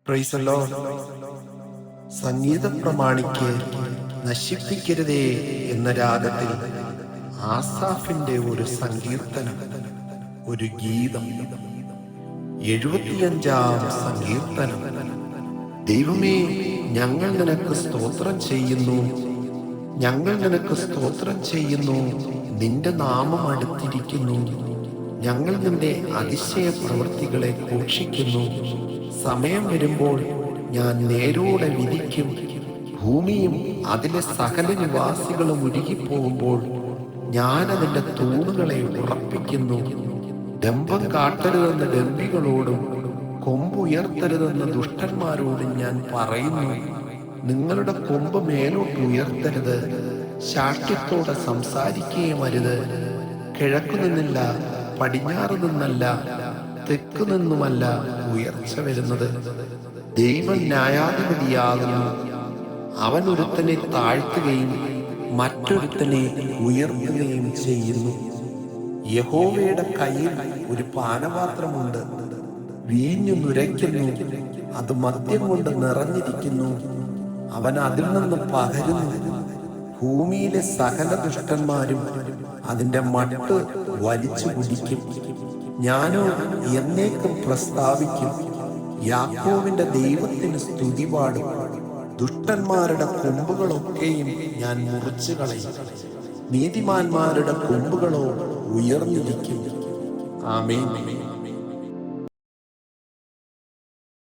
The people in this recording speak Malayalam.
Praise the Lord. സംഗീതം പ്രമാണിക്ക് നശിപ്പിക്കരുതേ എന്ന രാഗത്തിൽ ആസാഫിന്റെ ഒരു സങ്കീർത്തനം, ഒരു ഗീതം. 75-ാം സങ്കീർത്തനം. ദൈവമേ, ഞങ്ങൾ നിനക്ക് സ്തോത്രം ചെയ്യുന്നു, ഞങ്ങൾ നിനക്ക് സ്തോത്രം ചെയ്യുന്നു. നിന്റെ നാമം അടുത്തിരിക്കുന്നു. ഞങ്ങൾ നിന്റെ അതിശയ പ്രവൃത്തികളെ ഘോഷിക്കുന്നു. സമയം വരുമ്പോൾ ഞാൻ നേരോടെ വിധിക്കും. ഭൂമിയും അതിലെ സകല നിവാസികളും ഉരുകിപ്പോകുമ്പോൾ ഞാൻ അതിൻ്റെ തൂണുകളെ ഉറപ്പിക്കുന്നു. ഡംഭം കാട്ടരുതെന്ന ഡംഭികളോടും കൊമ്പുയർത്തരുതെന്ന ദുഷ്ടന്മാരോടും ഞാൻ പറയുന്നു, നിങ്ങളുടെ കൊമ്പ് മേലോട്ട് ഉയർത്തരുത്. ശാഠ്യത്തോടെ സംസാരിക്കുകയും അരുത്. കിഴക്കു നിന്നില്ല, പടിഞ്ഞാറ് നിന്നല്ല, തെക്കു നിന്നുമല്ല ഉയർച്ച വരുന്നത്. ദൈവം ന്യായാധിപതിയാകുന്നു. അവൻ ഒരുത്തനെ താഴ്ത്തുകയും മറ്റൊരുത്തനെ ഉയർത്തുകയും ചെയ്യുന്നു. യഹോവയുടെ കയ്യിൽ ഒരു പാനപാത്രമുണ്ട്, വീഞ്ഞു നുരയ്ക്കുന്നു, അത് മദ്യം കൊണ്ട് നിറഞ്ഞിരിക്കുന്നു. അവൻ അതിൽ നിന്ന് പകരുന്നു. ഭൂമിയിലെ സകല ദുഷ്ടന്മാരും അതിന്റെ മട്ട് വലിച്ചു കുടിക്കും. ഞാനോ എന്നേക്കും പ്രസ്താവിക്കും, യാക്കോവിന്റെ ദൈവത്തിന് സ്തുതി പാടും. ദുഷ്ടന്മാരുടെ കൊമ്പുകളൊക്കെയും ഞാൻ മുറിച്ചു കളയും, നീതിമാന്മാരുടെ കൊമ്പുകളോ ഉയർന്നിരിക്കും. ആമേൻ.